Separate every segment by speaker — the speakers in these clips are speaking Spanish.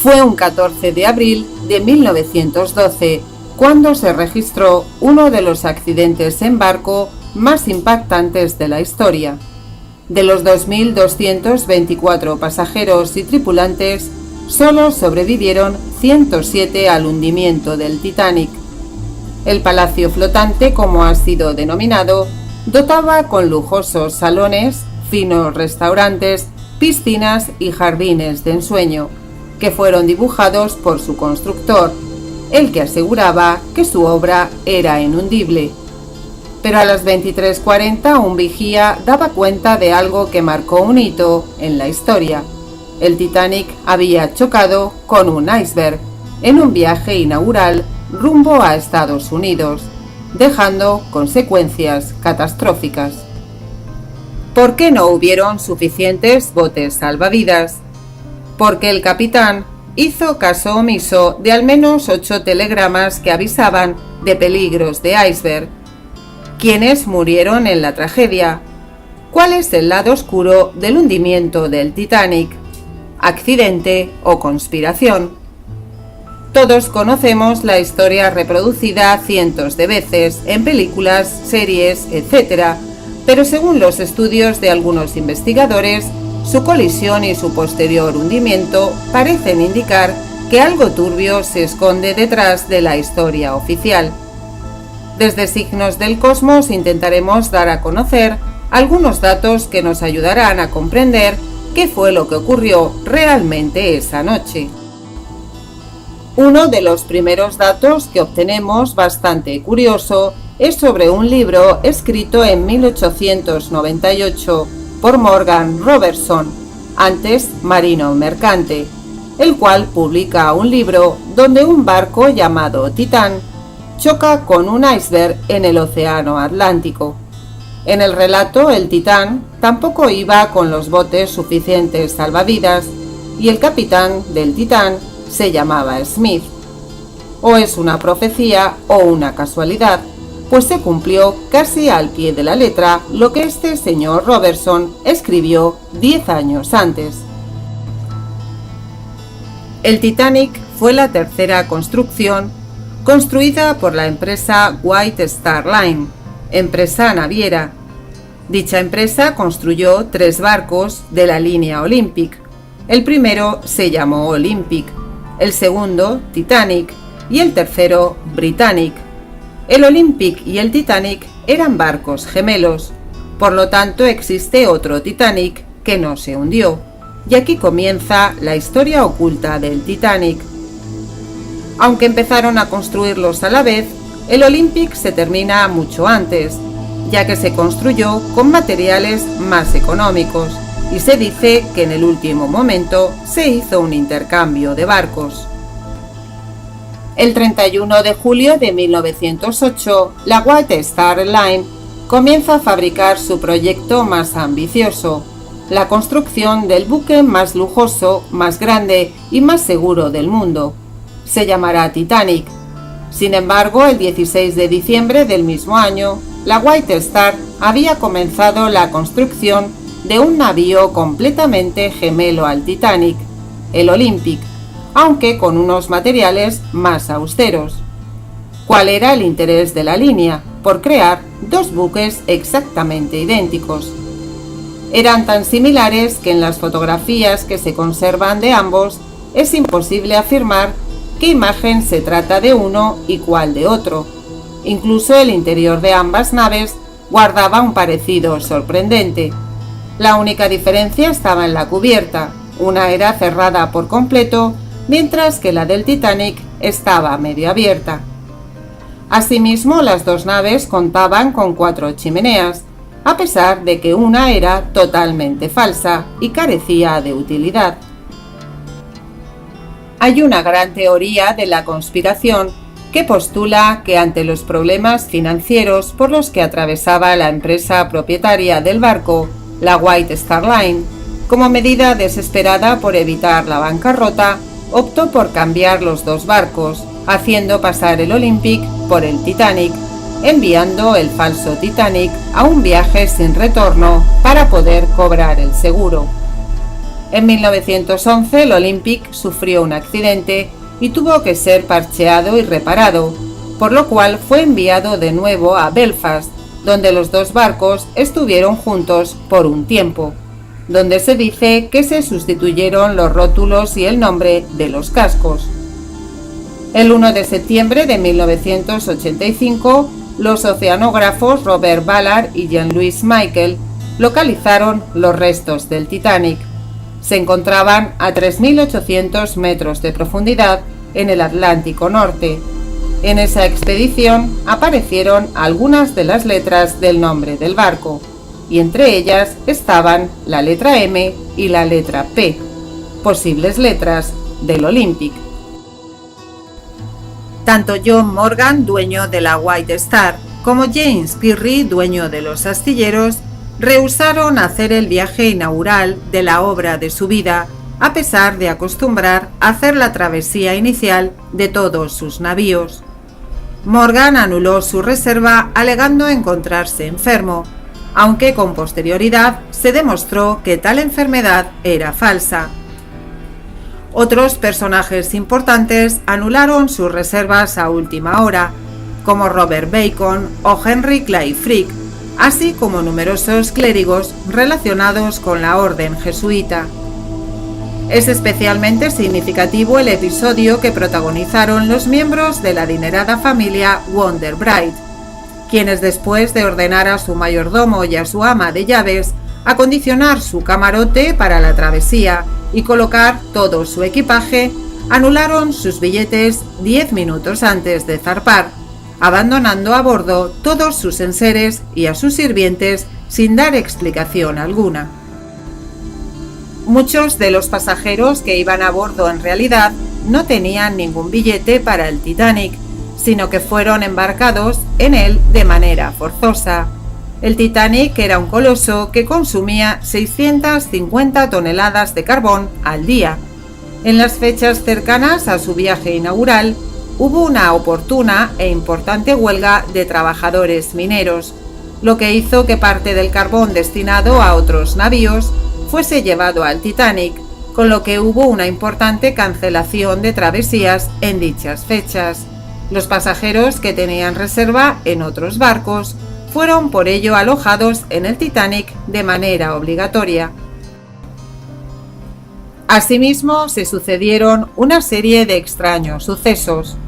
Speaker 1: Fue un 14 de abril de 1912 cuando se registró uno de los accidentes en barco más impactantes de la historia. De los 2.224 pasajeros y tripulantes, solo sobrevivieron 107 al hundimiento del Titanic. El palacio flotante, como ha sido denominado, dotaba con lujosos salones, finos restaurantes, piscinas y jardines de ensueño, que fueron dibujados por su constructor, el que aseguraba que su obra era inhundible. Pero a las 23:40 un vigía daba cuenta de algo que marcó un hito en la historia. El Titanic había chocado con un iceberg en un viaje inaugural rumbo a Estados Unidos, dejando consecuencias catastróficas. ¿Por qué no hubieron suficientes botes salvavidas? Porque el capitán hizo caso omiso de al menos 8 telegramas que avisaban de peligros de iceberg. ¿Quiénes murieron en la tragedia? ¿Cuál es el lado oscuro del hundimiento del Titanic? ¿Accidente o conspiración? Todos conocemos la historia reproducida cientos de veces en películas, series, etc., pero según los estudios de algunos investigadores, su colisión y su posterior hundimiento parecen indicar que algo turbio se esconde detrás de la historia oficial. Desde Signos del Cosmos intentaremos dar a conocer algunos datos que nos ayudarán a comprender qué fue lo que ocurrió realmente esa noche. Uno de los primeros datos que obtenemos, bastante curioso, es sobre un libro escrito en 1898 por Morgan Robertson, antes marino mercante, el cual publica un libro donde un barco llamado Titán choca con un iceberg en el océano Atlántico. En el relato, el Titán tampoco iba con los botes suficientes salvavidas y el capitán del Titán se llamaba Smith. O es una profecía o una casualidad, pues se cumplió casi al pie de la letra lo que este señor Robertson escribió 10 años antes. El Titanic fue la tercera construcción construida por la empresa White Star Line, empresa naviera. Dicha empresa construyó 3 barcos de la línea Olympic. El primero se llamó Olympic, el segundo Titanic y el tercero Britannic. El Olympic y el Titanic eran barcos gemelos, por lo tanto existe otro Titanic que no se hundió, y aquí comienza la historia oculta del Titanic. Aunque empezaron a construirlos a la vez, el Olympic se termina mucho antes, ya que se construyó con materiales más económicos, y se dice que en el último momento se hizo un intercambio de barcos. El 31 de julio de 1908, la White Star Line comienza a fabricar su proyecto más ambicioso, la construcción del buque más lujoso, más grande y más seguro del mundo. Se llamará Titanic. Sin embargo, el 16 de diciembre del mismo año, la White Star había comenzado la construcción de un navío completamente gemelo al Titanic, el Olympic, aunque con unos materiales más austeros. ¿Cuál era el interés de la línea? Por crear 2 buques exactamente idénticos. Eran tan similares que en las fotografías que se conservan de ambos es imposible afirmar qué imagen se trata de uno y cuál de otro. Incluso el interior de ambas naves guardaba un parecido sorprendente. La única diferencia estaba en la cubierta. Una era cerrada por completo, mientras que la del Titanic estaba medio abierta. Asimismo, las 2 naves contaban con 4 chimeneas, a pesar de que una era totalmente falsa y carecía de utilidad. Hay una gran teoría de la conspiración que postula que ante los problemas financieros por los que atravesaba la empresa propietaria del barco, la White Star Line, como medida desesperada por evitar la bancarrota, optó por cambiar los 2 barcos, haciendo pasar el Olympic por el Titanic, enviando el falso Titanic a un viaje sin retorno para poder cobrar el seguro. En 1911 el Olympic sufrió un accidente y tuvo que ser parcheado y reparado, por lo cual fue enviado de nuevo a Belfast, donde los dos barcos estuvieron juntos por un tiempo, donde se dice que se sustituyeron los rótulos y el nombre de los cascos. El 1 de septiembre de 1985, los oceanógrafos Robert Ballard y Jean-Louis Michel localizaron los restos del Titanic. Se encontraban a 3.800 metros de profundidad en el Atlántico Norte. En esa expedición aparecieron algunas de las letras del nombre del barco, y entre ellas estaban la letra M y la letra P, posibles letras del Olympic. Tanto John Morgan, dueño de la White Star, como James Peary, dueño de los astilleros, rehusaron hacer el viaje inaugural de la obra de su vida, a pesar de acostumbrar a hacer la travesía inicial de todos sus navíos. Morgan anuló su reserva alegando encontrarse enfermo, aunque con posterioridad se demostró que tal enfermedad era falsa. Otros personajes importantes anularon sus reservas a última hora, como Robert Bacon o Henry Clay Frick, así como numerosos clérigos relacionados con la orden jesuita. Es especialmente significativo el episodio que protagonizaron los miembros de la adinerada familia Wonderbright, quienes después de ordenar a su mayordomo y a su ama de llaves acondicionar su camarote para la travesía y colocar todo su equipaje, anularon sus billetes 10 minutos antes de zarpar, abandonando a bordo todos sus enseres y a sus sirvientes sin dar explicación alguna. Muchos de los pasajeros que iban a bordo en realidad no tenían ningún billete para el Titanic, sino que fueron embarcados en él de manera forzosa. El Titanic era un coloso que consumía 650 toneladas de carbón al día. En las fechas cercanas a su viaje inaugural, hubo una oportuna e importante huelga de trabajadores mineros, lo que hizo que parte del carbón destinado a otros navíos fuese llevado al Titanic, con lo que hubo una importante cancelación de travesías en dichas fechas. Los pasajeros que tenían reserva en otros barcos fueron por ello alojados en el Titanic de manera obligatoria. Asimismo, se sucedieron una serie de extraños sucesos,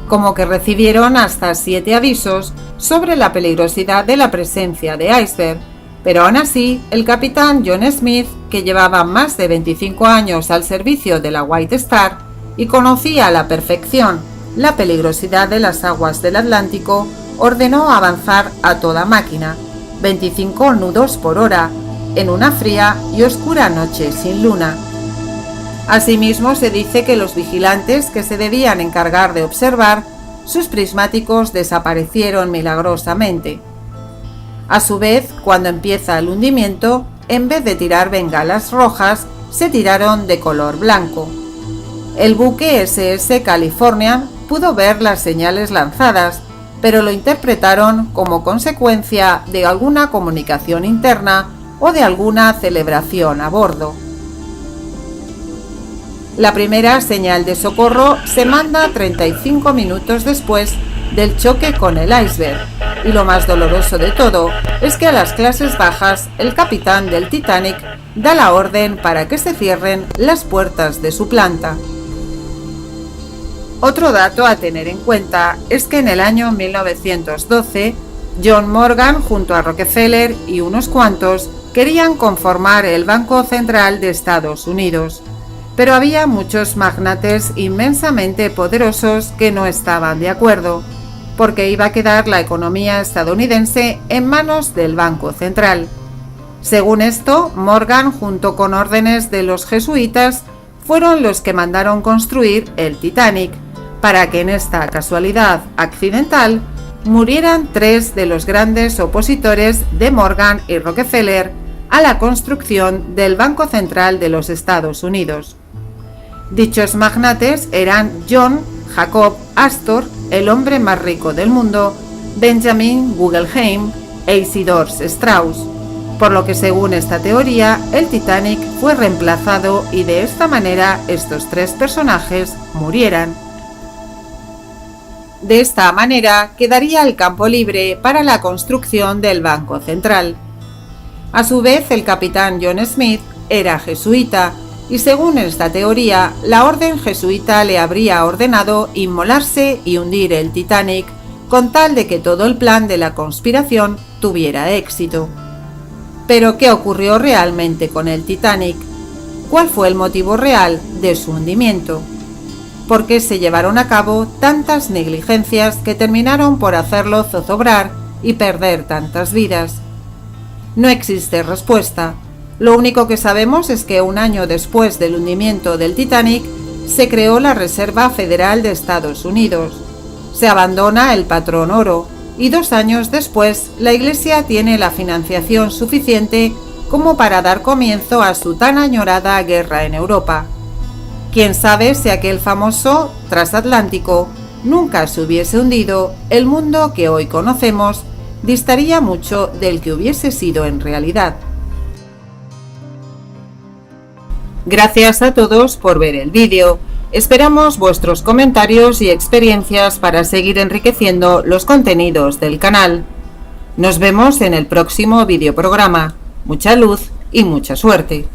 Speaker 1: como que recibieron hasta 7 avisos sobre la peligrosidad de la presencia de iceberg, pero aún así, el capitán John Smith, que llevaba más de 25 años al servicio de la White Star y conocía a la perfección la peligrosidad de las aguas del Atlántico, ordenó avanzar a toda máquina, 25 nudos por hora, en una fría y oscura noche sin luna. Asimismo, se dice que los vigilantes que se debían encargar de observar sus prismáticos desaparecieron milagrosamente. A su vez, cuando empieza el hundimiento, en vez de tirar bengalas rojas, se tiraron de color blanco. El buque SS California pudo ver las señales lanzadas, pero lo interpretaron como consecuencia de alguna comunicación interna o de alguna celebración a bordo. La primera señal de socorro se manda 35 minutos después del choque con el iceberg, y lo más doloroso de todo es que a las clases bajas el capitán del Titanic da la orden para que se cierren las puertas de su planta. Otro dato a tener en cuenta es que en el año 1912, John Morgan junto a Rockefeller y unos cuantos querían conformar el Banco Central de Estados Unidos, pero había muchos magnates inmensamente poderosos que no estaban de acuerdo, porque iba a quedar la economía estadounidense en manos del Banco Central. Según esto, Morgan, junto con órdenes de los jesuitas, fueron los que mandaron construir el Titanic, para que en esta casualidad accidental murieran 3 de los grandes opositores de Morgan y Rockefeller a la construcción del Banco Central de los Estados Unidos. Dichos magnates eran John Jacob Astor, el hombre más rico del mundo, Benjamin Guggenheim e Isidore Strauss. por lo que según esta teoría, el Titanic fue reemplazado y de esta manera estos tres personajes murieran. De esta manera quedaría el campo libre para la construcción del Banco Central. A su vez, el capitán John Smith era jesuita y según esta teoría, la orden jesuita le habría ordenado inmolarse y hundir el Titanic con tal de que todo el plan de la conspiración tuviera éxito. Pero, ¿qué ocurrió realmente con el Titanic? ¿Cuál fue el motivo real de su hundimiento? ¿Por qué se llevaron a cabo tantas negligencias que terminaron por hacerlo zozobrar y perder tantas vidas? No existe respuesta. Lo único que sabemos es que un año después del hundimiento del Titanic, se creó la Reserva Federal de Estados Unidos. Se abandona el patrón oro y 2 años después la Iglesia tiene la financiación suficiente como para dar comienzo a su tan añorada guerra en Europa. Quién sabe si aquel famoso transatlántico nunca se hubiese hundido, el mundo que hoy conocemos distaría mucho del que hubiese sido en realidad. Gracias a todos por ver el vídeo. Esperamos vuestros comentarios y experiencias para seguir enriqueciendo los contenidos del canal. Nos vemos en el próximo videoprograma. Mucha luz y mucha suerte.